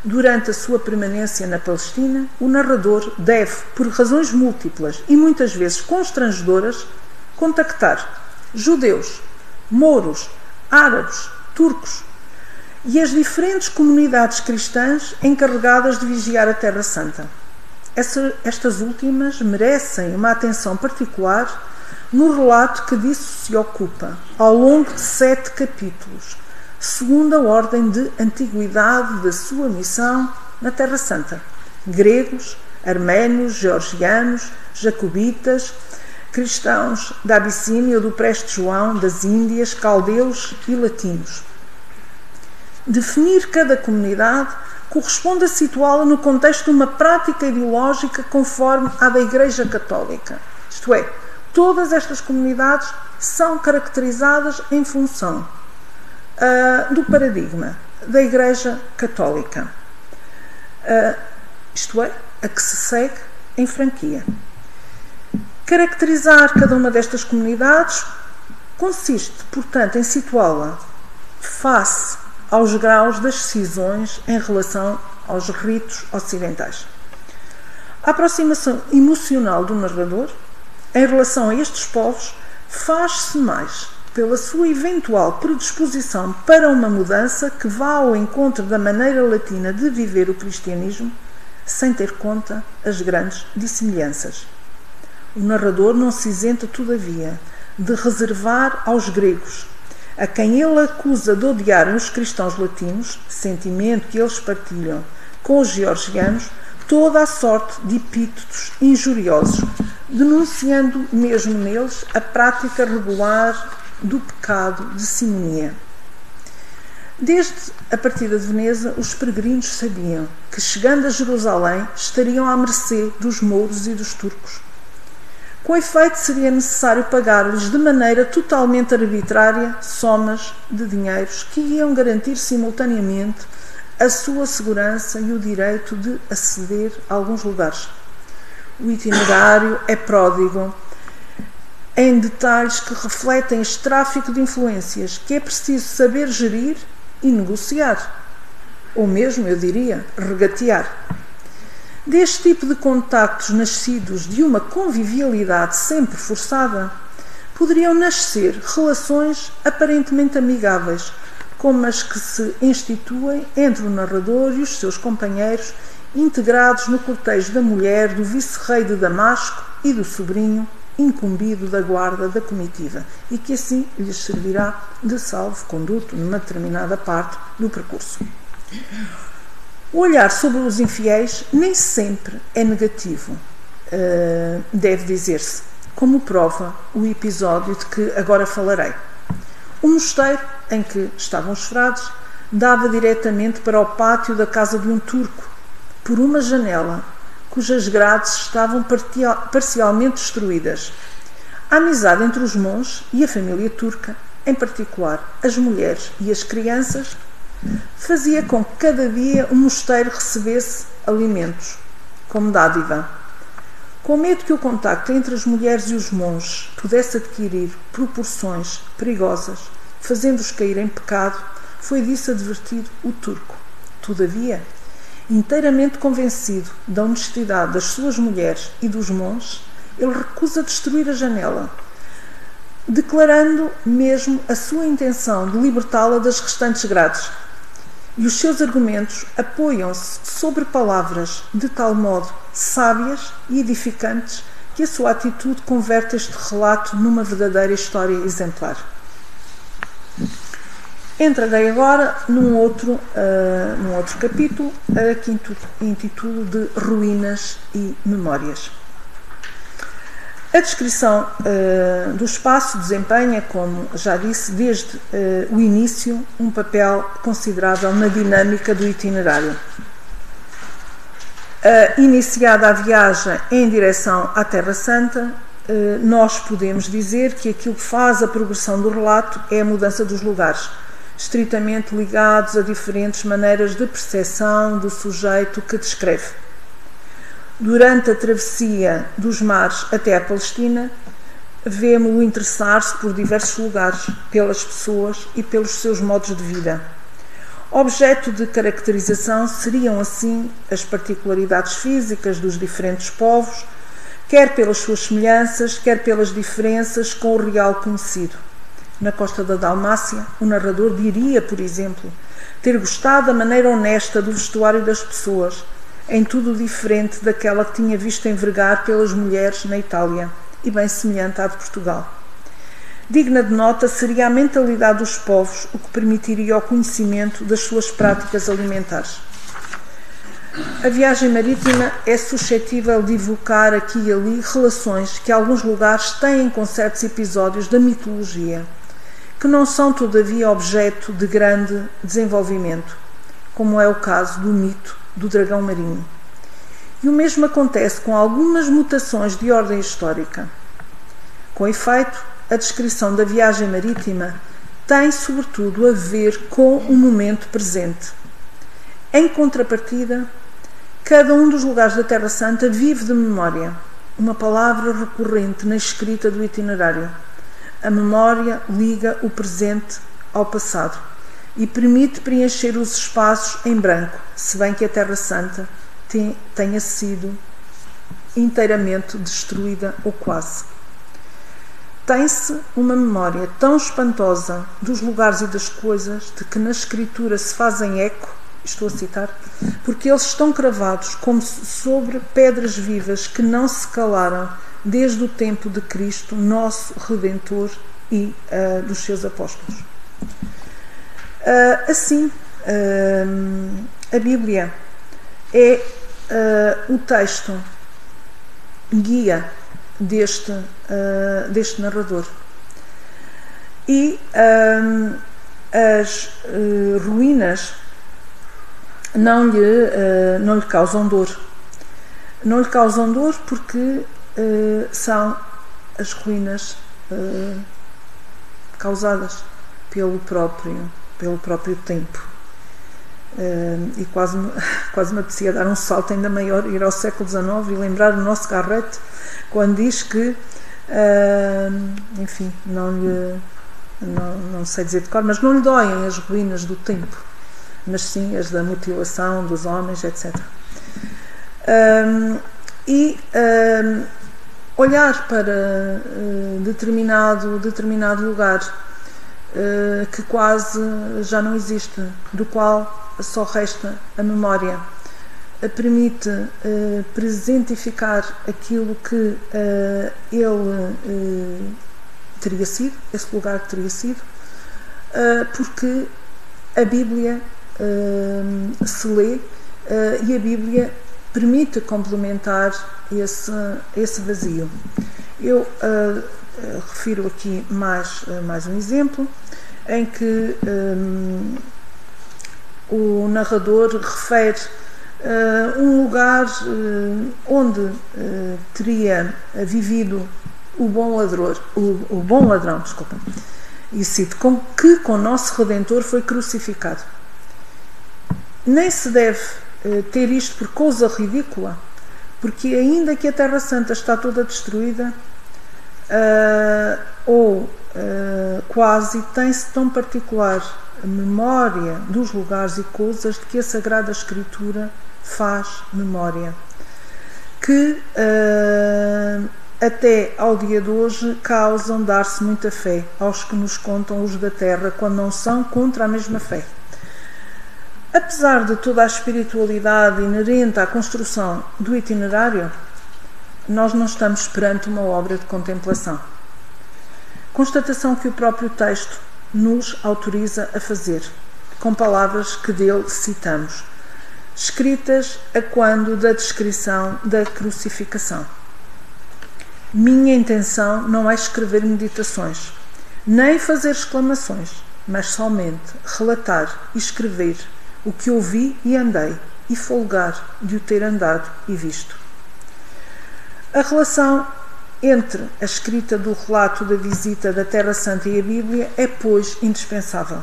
Durante a sua permanência na Palestina, o narrador deve, por razões múltiplas e muitas vezes constrangedoras, contactar judeus, mouros, árabes, turcos e as diferentes comunidades cristãs encarregadas de vigiar a Terra Santa. Estas últimas merecem uma atenção particular no relato que disso se ocupa, ao longo de 7 capítulos, segundo a ordem de antiguidade da sua missão na Terra Santa. Gregos, arménios, georgianos, jacobitas, cristãos da Abissínia ou do Preste João, das Índias, caldeus e latinos. Definir cada comunidade corresponde a situá-la no contexto de uma prática ideológica conforme a da Igreja Católica. Isto é, todas estas comunidades são caracterizadas em função do paradigma da Igreja Católica, isto é, a que se segue em franquia. Caracterizar cada uma destas comunidades consiste, portanto, em situá-la face aos graus das cisões em relação aos ritos ocidentais. A aproximação emocional do narrador em relação a estes povos faz-se mais pela sua eventual predisposição para uma mudança que vá ao encontro da maneira latina de viver o cristianismo, sem ter conta as grandes dissemelhanças. O narrador não se isenta, todavia, de reservar aos gregos, a quem ele acusa de odiarem os cristãos latinos, sentimento que eles partilham com os georgianos, toda a sorte de epítetos injuriosos, denunciando mesmo neles a prática regular do pecado de simonia. Desde a partida de Veneza, os peregrinos sabiam que, chegando a Jerusalém, estariam à mercê dos mouros e dos turcos. Com efeito, seria necessário pagar-lhes de maneira totalmente arbitrária somas de dinheiros que iam garantir simultaneamente a sua segurança e o direito de aceder a alguns lugares. O itinerário é pródigo em detalhes que refletem este tráfico de influências que é preciso saber gerir e negociar, ou mesmo, eu diria, regatear. Deste tipo de contactos nascidos de uma convivialidade sempre forçada, poderiam nascer relações aparentemente amigáveis, como as que se instituem entre o narrador e os seus companheiros, integrados no cortejo da mulher, do vice-rei de Damasco e do sobrinho, incumbido da guarda da comitiva, e que assim lhes servirá de salvo-conduto numa determinada parte do percurso. O olhar sobre os infiéis nem sempre é negativo, deve dizer-se, como prova o episódio de que agora falarei. O mosteiro em que estavam os frades dava diretamente para o pátio da casa de um turco, por uma janela cujas grades estavam parcialmente destruídas. A amizade entre os monges e a família turca, em particular as mulheres e as crianças, fazia com que cada dia o mosteiro recebesse alimentos, como dádiva. Com medo que o contacto entre as mulheres e os monges pudesse adquirir proporções perigosas, fazendo-os cair em pecado, foi disso advertido o turco. Todavia, inteiramente convencido da honestidade das suas mulheres e dos monges, ele recusa destruir a janela, declarando mesmo a sua intenção de libertá-la das restantes grades. E os seus argumentos apoiam-se sobre palavras de tal modo sábias e edificantes que a sua atitude converte este relato numa verdadeira história exemplar. Entrarei agora num outro capítulo, que intitulo de Ruínas e Memórias. A descrição do espaço desempenha, como já disse, desde o início, um papel considerável na dinâmica do itinerário. Iniciada a viagem em direção à Terra Santa, nós podemos dizer que aquilo que faz a progressão do relato é a mudança dos lugares, estritamente ligados a diferentes maneiras de percepção do sujeito que descreve. Durante a travessia dos mares até a Palestina, vemos-o interessar-se por diversos lugares, pelas pessoas e pelos seus modos de vida. Objeto de caracterização seriam, assim, as particularidades físicas dos diferentes povos, quer pelas suas semelhanças, quer pelas diferenças com o real conhecido. Na costa da Dalmácia, o narrador diria, por exemplo, ter gostado da maneira honesta do vestuário das pessoas, em tudo diferente daquela que tinha visto envergar pelas mulheres na Itália, e bem semelhante à de Portugal. Digna de nota seria a mentalidade dos povos, o que permitiria o conhecimento das suas práticas alimentares. A viagem marítima é suscetível de evocar aqui e ali relações que alguns lugares têm com certos episódios da mitologia, que não são, todavia, objeto de grande desenvolvimento, como é o caso do mito do dragão marinho. E o mesmo acontece com algumas mutações de ordem histórica. Com efeito, a descrição da viagem marítima tem, sobretudo, a ver com o momento presente. Em contrapartida, cada um dos lugares da Terra Santa vive de memória, uma palavra recorrente na escrita do itinerário. A memória liga o presente ao passado e permite preencher os espaços em branco, se bem que a Terra Santa tenha sido inteiramente destruída ou quase. Tem-se uma memória tão espantosa dos lugares e das coisas de que na Escritura se fazem eco, estou a citar, porque eles estão cravados como sobre pedras vivas que não se calaram desde o tempo de Cristo, nosso Redentor e dos seus apóstolos. Assim, a Bíblia é o texto guia deste narrador. E as ruínas não lhe causam dor. Não lhe causam dor porque são as ruínas causadas pelo próprio tempo. E quase me apetecia dar um salto ainda maior, ir ao século XIX e lembrar o nosso Garrett quando diz que, enfim, não sei dizer de cor, mas não lhe doem as ruínas do tempo, mas sim as da mutilação dos homens, etc. Olhar para determinado lugar que quase já não existe, do qual só resta a memória, permite presentificar aquilo que ele teria sido, esse lugar que teria sido, porque a Bíblia se lê e a Bíblia permite complementar esse vazio. Eu refiro aqui mais um exemplo em que o narrador refere um lugar onde teria vivido o bom ladrão, desculpa, e cito, com nosso Redentor foi crucificado. Nem se deve ter isto por coisa ridícula, porque ainda que a Terra Santa está toda destruída, quase tem-se tão particular a memória dos lugares e coisas de que a Sagrada Escritura faz memória, que até ao dia de hoje causam dar-se muita fé aos que nos contam os da terra quando não são contra a mesma fé. Apesar de toda a espiritualidade inerente à construção do itinerário, nós não estamos perante uma obra de contemplação. Constatação que o próprio texto nos autoriza a fazer, com palavras que dele citamos, escritas a quando da descrição da crucificação. Minha intenção não é escrever meditações, nem fazer exclamações, mas somente relatar e escrever o que ouvi e andei, e folgar de o ter andado e visto. A relação entre a escrita do relato da visita da Terra Santa e a Bíblia é, pois, indispensável.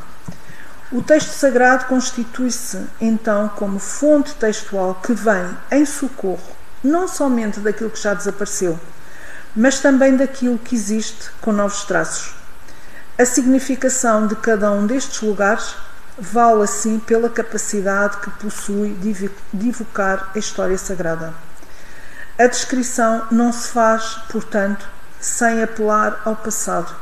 O texto sagrado constitui-se, então, como fonte textual que vem em socorro, não somente daquilo que já desapareceu, mas também daquilo que existe com novos traços. A significação de cada um destes lugares vale, assim, pela capacidade que possui de evocar a história sagrada. A descrição não se faz, portanto, sem apelar ao passado,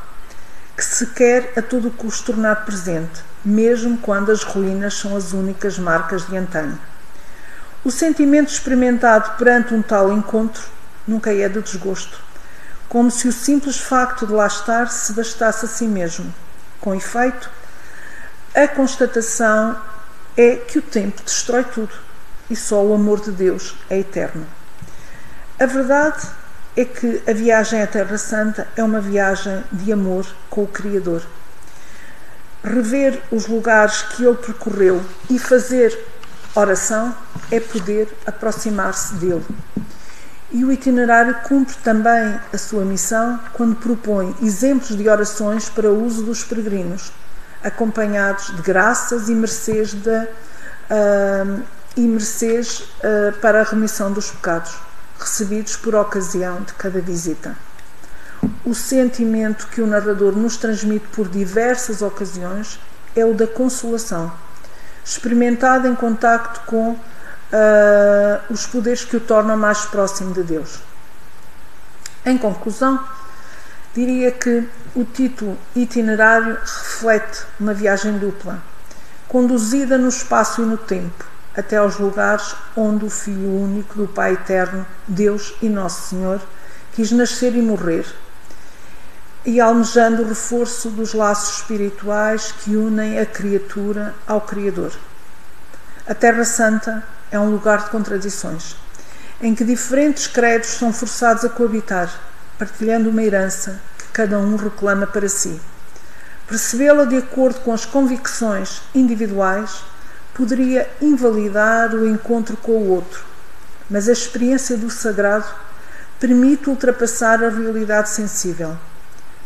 que se quer a todo custo tornar presente, mesmo quando as ruínas são as únicas marcas de antanho. O sentimento experimentado perante um tal encontro nunca é de desgosto, como se o simples facto de lá estar se bastasse a si mesmo. Com efeito, a constatação é que o tempo destrói tudo e só o amor de Deus é eterno. A verdade é que a viagem à Terra Santa é uma viagem de amor com o Criador. Rever os lugares que ele percorreu e fazer oração é poder aproximar-se dele. E o itinerário cumpre também a sua missão quando propõe exemplos de orações para o uso dos peregrinos, acompanhados de graças e mercês para a remissão dos pecados, recebidos por ocasião de cada visita. O sentimento que o narrador nos transmite por diversas ocasiões é o da consolação, experimentado em contacto com os poderes que o tornam mais próximo de Deus. Em conclusão, diria que o título Itinerário reflete uma viagem dupla, conduzida no espaço e no tempo, até aos lugares onde o Filho único do Pai Eterno, Deus e Nosso Senhor, quis nascer e morrer, e almejando o reforço dos laços espirituais que unem a criatura ao Criador. A Terra Santa é um lugar de contradições, em que diferentes credos são forçados a coabitar, partilhando uma herança que cada um reclama para si. Percebê-la de acordo com as convicções individuais poderia invalidar o encontro com o outro, mas a experiência do sagrado permite ultrapassar a realidade sensível.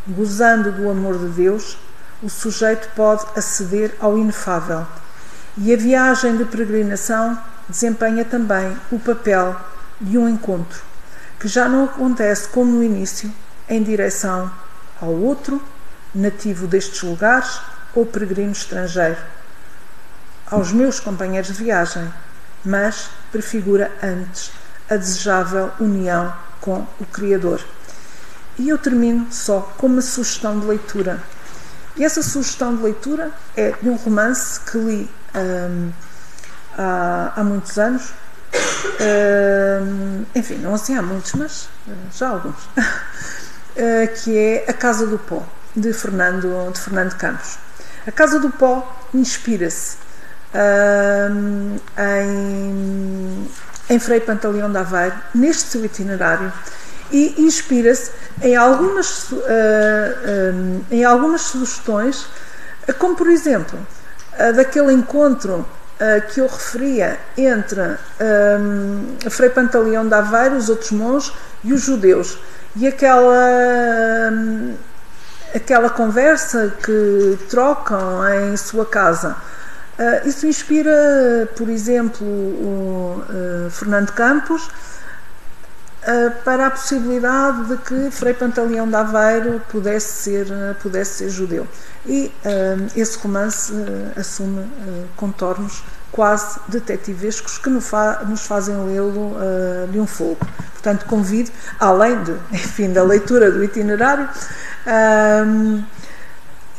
Gozando do amor de Deus, o sujeito pode aceder ao inefável, e a viagem de peregrinação desempenha também o papel de um encontro, que já não acontece como no início, em direção ao outro, nativo destes lugares ou peregrino estrangeiro, aos meus companheiros de viagem, mas prefigura antes a desejável união com o Criador. E eu termino só com uma sugestão de leitura. E essa sugestão de leitura é de um romance que li há muitos anos, enfim, não assim há muitos, mas já alguns, que é A Casa do Pó, de Fernando Campos. A Casa do Pó inspira-se em Frei Pantaleão de Aveiro, neste seu itinerário, e inspira-se em algumas sugestões, como por exemplo daquele encontro que eu referia entre Frei Pantaleão de Aveiro, os outros monges e os judeus, e aquela conversa que trocam em sua casa. Isso inspira, por exemplo, o Fernando Campos para a possibilidade de que Frei Pantaleão de Aveiro pudesse ser judeu. E esse romance assume contornos quase detetivescos que nos fazem lê-lo de um fogo. Portanto, convido, além da leitura do itinerário,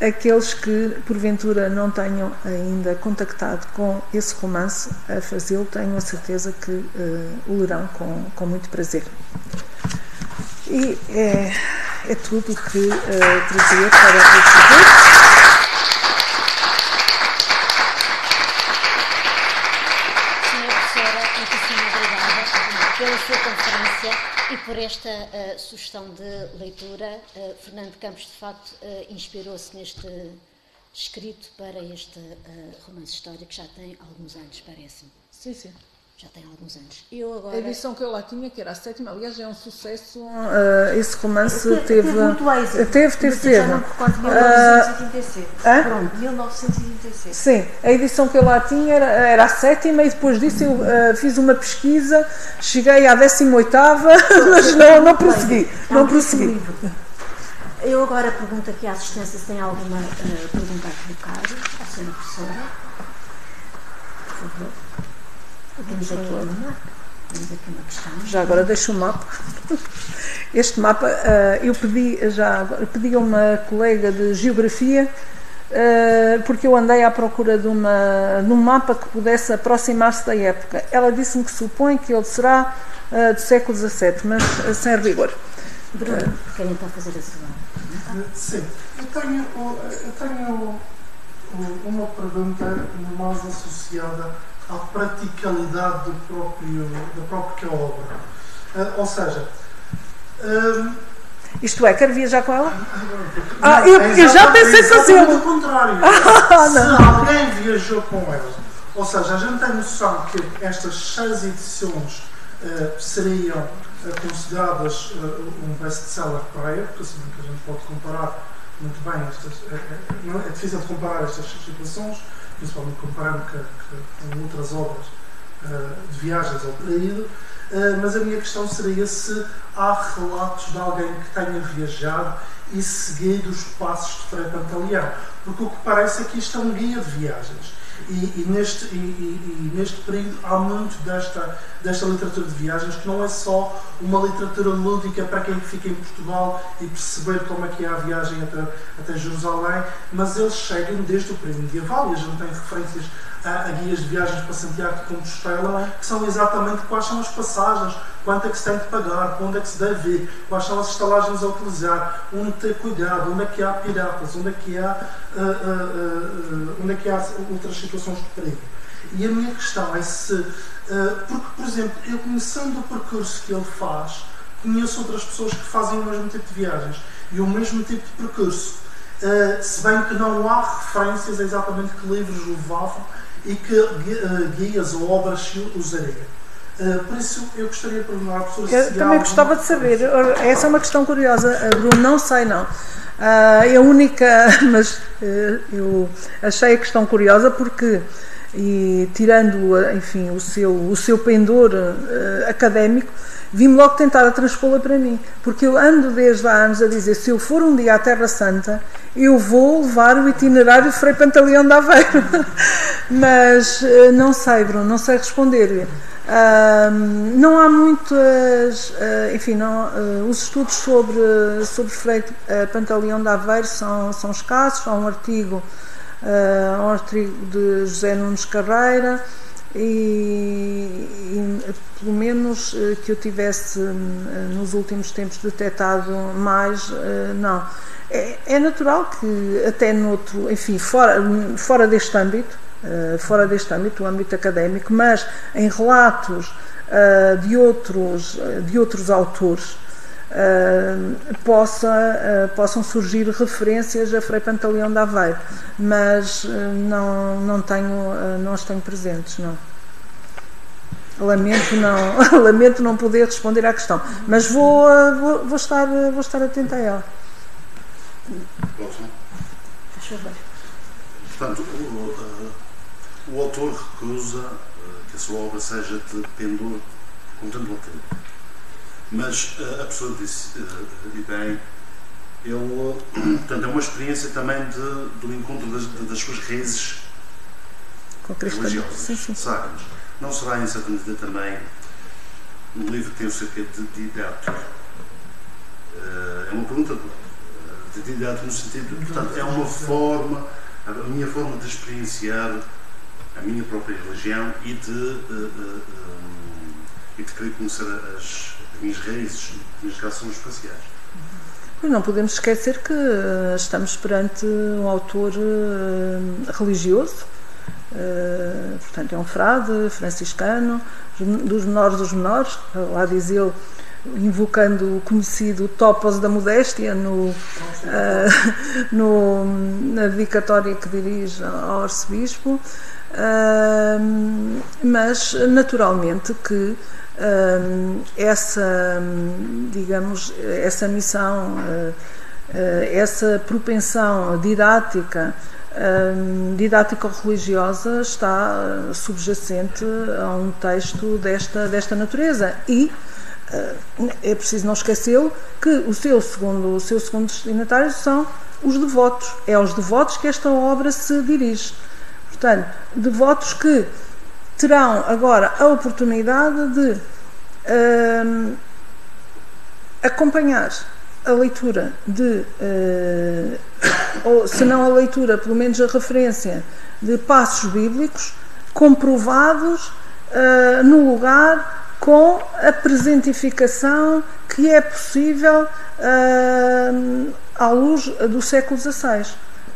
aqueles que porventura não tenham ainda contactado com esse romance a fazê-lo, tenho a certeza que o lerão com muito prazer. E é tudo o que trazia para vos dizer. Senhora professora, muitíssimo obrigada pela sua conferência e por esta sugestão de leitura. Fernando Campos, de facto, inspirou-se neste escrito para este romance histórico que já tem alguns anos, parece-me. Sim. Já tem alguns anos. Eu agora... A edição que eu lá tinha, que era a 7ª, aliás, é um sucesso. Esse romance teve muito êxito. Teve. Já não me recordo, 1987. Pronto, 1987. Sim, a edição que eu lá tinha era a 7ª, e depois disso eu fiz uma pesquisa, cheguei à 18ª, mas não prossegui. Não prossegui. Eu agora pergunto aqui à assistência se tem alguma pergunta a colocar à senhora professora. Por favor. Temos aqui uma questão. Já agora deixo o mapa. Este mapa eu pedi a uma colega de geografia, porque eu andei à procura de um mapa que pudesse aproximar-se da época. Ela disse-me que supõe que ele será do século XVII, mas sem rigor. Bruno, querem então fazer a sua? Sim, eu tenho uma pergunta mais associada à praticalidade da própria obra. Ou seja, isto é, quero viajar com ela? Eu já pensei fazê-lo. Ao contrário, se alguém viajou com ela, ou seja, a gente tem noção que estas 6 edições seriam consideradas um best-seller para a época, assim que a gente pode comparar muito bem é difícil de comparar estas situações, principalmente comparando com outras obras de viagens ao período, mas a minha questão seria se há relatos de alguém que tenha viajado e seguido os passos de Frei Pantaleão, porque o que parece é que isto é um guia de viagens. E neste período há muito desta literatura de viagens, que não é só uma literatura lúdica para quem fica em Portugal e perceber como é que é a viagem até Jerusalém, mas eles chegam desde o período medieval, e a gente tem referências há guias de viagens para Santiago de Compostela, que são exatamente quais são as passagens, quanto é que se tem de pagar, para onde é que se deve ir, quais são as estalagens a utilizar, onde ter cuidado, onde é que há piratas, onde é que há outras situações de perigo. E a minha questão é se, porque, por exemplo, eu conhecendo o percurso que ele faz, conheço outras pessoas que fazem o mesmo tipo de viagens e o mesmo tipo de percurso, se bem que não há referências a exatamente que livros levavam e que guias ou obras usaria. Por isso eu gostaria de perguntar à professora se também gostava de saber, essa é uma questão curiosa, Bruno, não sei não. É a única, mas eu achei a questão curiosa porque, e tirando, enfim, o seu pendor académico, vim-me logo tentar a transpô-la para mim, porque eu ando desde há anos a dizer, se eu for um dia à Terra Santa, eu vou levar o itinerário de Frei Pantaleão de Aveiro. Mas não sei, Bruno, não sei responder. Não há muitas, enfim, os estudos sobre Frei Pantaleão de Aveiro são escassos. Há um artigo de José Nunes Carreira e pelo menos que eu tivesse nos últimos tempos detectado mais, não. É natural que até noutro, enfim, fora deste âmbito, o âmbito académico, mas em relatos de outros autores possam surgir referências a Frei Pantaleão de Aveiro, mas não as tenho presentes, não. Lamento não poder responder à questão, mas vou estar atenta a ela. Portanto, o autor recusa que a sua obra seja de pendor contemplativo. Mas a pessoa disse, e bem, portanto, é uma experiência também do encontro das suas raízes religiosas, sacras. Não será, em certa medida, também um livro que tem o cerca de didático? É uma pergunta de didático no sentido, portanto, é uma forma, a minha forma de experienciar a minha própria religião e de querer conhecer as minhas raízes, neste caso são espaciais. Não podemos esquecer que estamos perante um autor religioso, portanto é um frade franciscano, dos menores, lá diz ele, invocando o conhecido topos da modéstia na dedicatória que dirige ao arcebispo, mas naturalmente que essa missão, essa propensão didático-religiosa está subjacente a um texto desta natureza e é preciso não esquecê-lo que o seu segundo destinatário são os devotos. É aos devotos que esta obra se dirige. Portanto, devotos que terão agora a oportunidade de acompanhar a leitura ou se não a leitura, pelo menos a referência de passos bíblicos comprovados no lugar com a presentificação que é possível à luz do século XVI.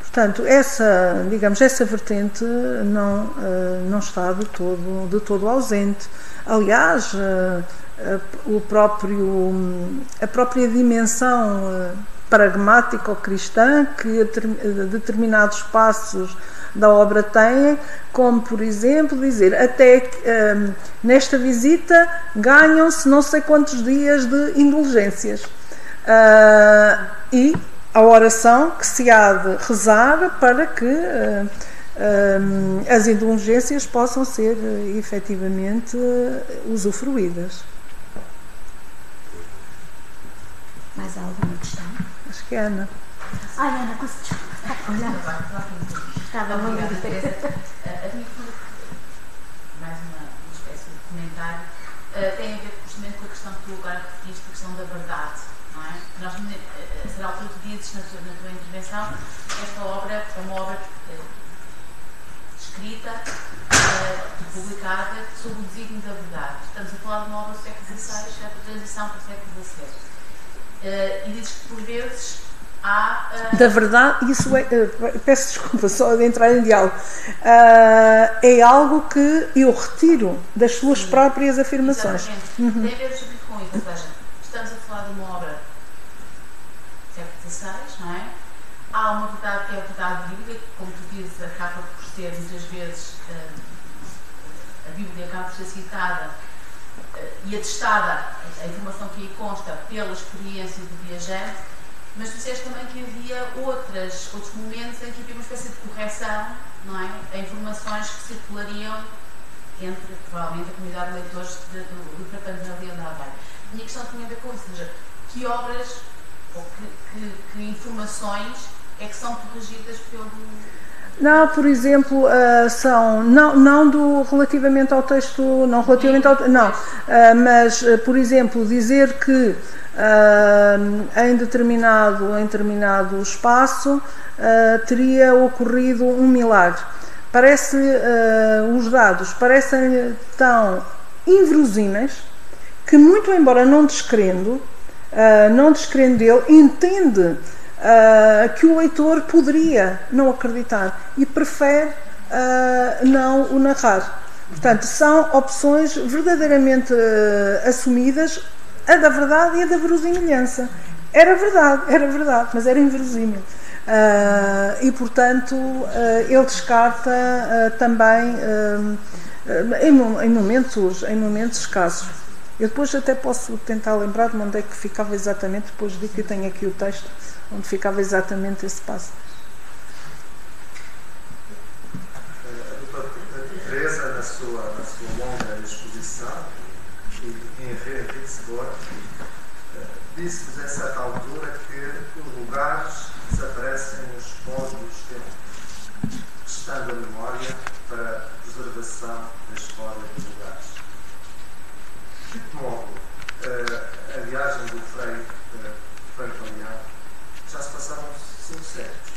Portanto, essa vertente não está de todo ausente. Aliás, a própria dimensão pragmático-cristã que determinados passos da obra têm, como por exemplo dizer, até nesta visita ganham-se não sei quantos dias de indulgências, e a oração que se há de rezar para que as indulgências possam ser efetivamente usufruídas. Mais alguma questão? Acho que é Ana. Ai, Ana, olha. Estava muito Teresa. A minha pergunta, mais uma espécie de comentário, tem a ver justamente com a questão que tu agora referiste, a questão da verdade, não é? Nós, a certa altura, tu dizes na tua intervenção, esta obra é uma obra escrita, publicada, sob o desígnio da verdade. Estamos a falar de uma obra do século XVI, já para a transição para o século XVII. E diz que, por vezes, há... Da verdade, isso é... peço desculpa, só de entrar em diálogo. É algo que eu retiro das suas próprias afirmações. Exatamente. Tem a ver com isso, ou seja, estamos a falar de uma obra do século XVI, não é? Há uma verdade que é a verdade bíblica, como tu dizes, acaba por ser, muitas vezes, a Bíblia acaba por ser citada e atestada, a informação que aí consta, pela experiência do viajante, mas tu disseste também que havia outros momentos em que havia uma espécie de correção, não é? A informações que circulariam entre, provavelmente, a comunidade de leitores do Tratado de Leandro Aveiro. A minha questão tinha a ver com isso, ou seja, que obras ou que informações é que são corrigidas pelo... Não, por exemplo, são, não relativamente ao texto, não relativamente ao não, mas, por exemplo, dizer que em determinado espaço teria ocorrido um milagre. Parece, os dados parecem tão inverosímeis que, muito embora não descrendo dele, entende que o leitor poderia não acreditar e prefere não o narrar. Portanto, são opções verdadeiramente assumidas, a da verdade e a da verosimilhança. Era verdade, mas era inverosímil. E, portanto, ele descarta também em momentos escassos. Eu depois até posso tentar lembrar-me onde é que ficava exatamente, depois de que eu tenho aqui o texto, onde ficava exatamente esse passo. A doutora Teresa, na sua longa exposição, em enriquecedora, disse-nos a certa altura que os lugares desaparecem nos pós dos tempos, estando a memória para a preservação da história dos lugares. De que modo a viagem do Frei Pantaleão já se passaram 5 séculos,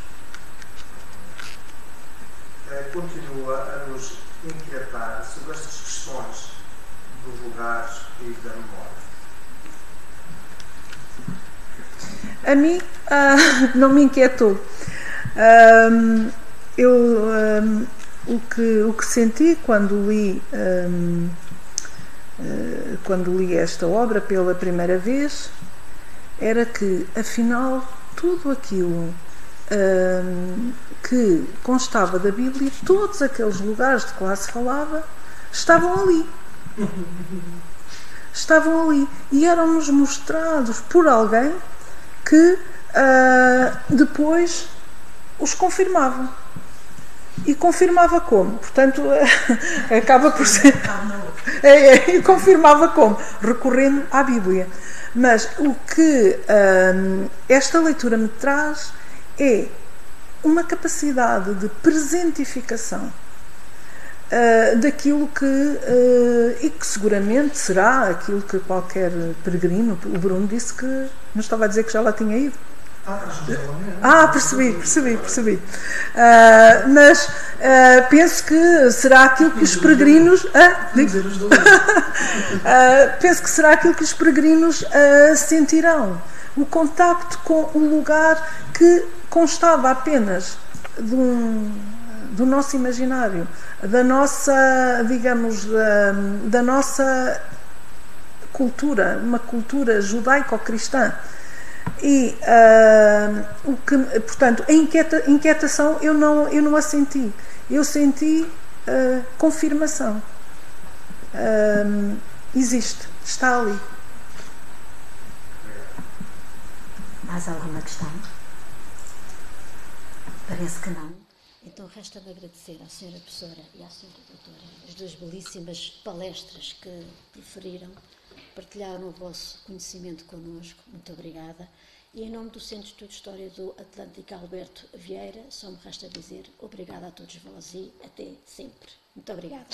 continua a nos inquietar sobre estas questões dos lugares e da memória? A mim não me inquietou. O que senti quando li esta obra pela primeira vez era que, afinal, tudo aquilo que constava da Bíblia, todos aqueles lugares de que lá se falava, estavam ali. Estavam ali e eram-nos mostrados por alguém que depois os confirmava. E confirmava como? Portanto, acaba por ser... confirmava como? Recorrendo à Bíblia. Mas o que esta leitura me traz é uma capacidade de presentificação daquilo e que seguramente será aquilo que qualquer peregrino, o Bruno disse que não estava a dizer que já lá tinha ido. Percebi. Mas penso que será aquilo que os peregrinos penso que será aquilo que os peregrinos sentirão, o contacto com o lugar que constava apenas do nosso imaginário, da nossa, digamos, da nossa cultura, uma cultura judaico-cristã. E portanto, a inquietação eu não a senti. Eu senti confirmação. Existe, está ali. Mais alguma questão? Parece que não. Então resta-me agradecer à senhora professora e à senhora doutora as duas belíssimas palestras que proferiram, partilharam o vosso conhecimento connosco. Muito obrigada. E em nome do Centro de Estudo de História do Atlântico Alberto Vieira, só me resta dizer obrigada a todos vós e até sempre. Muito obrigada.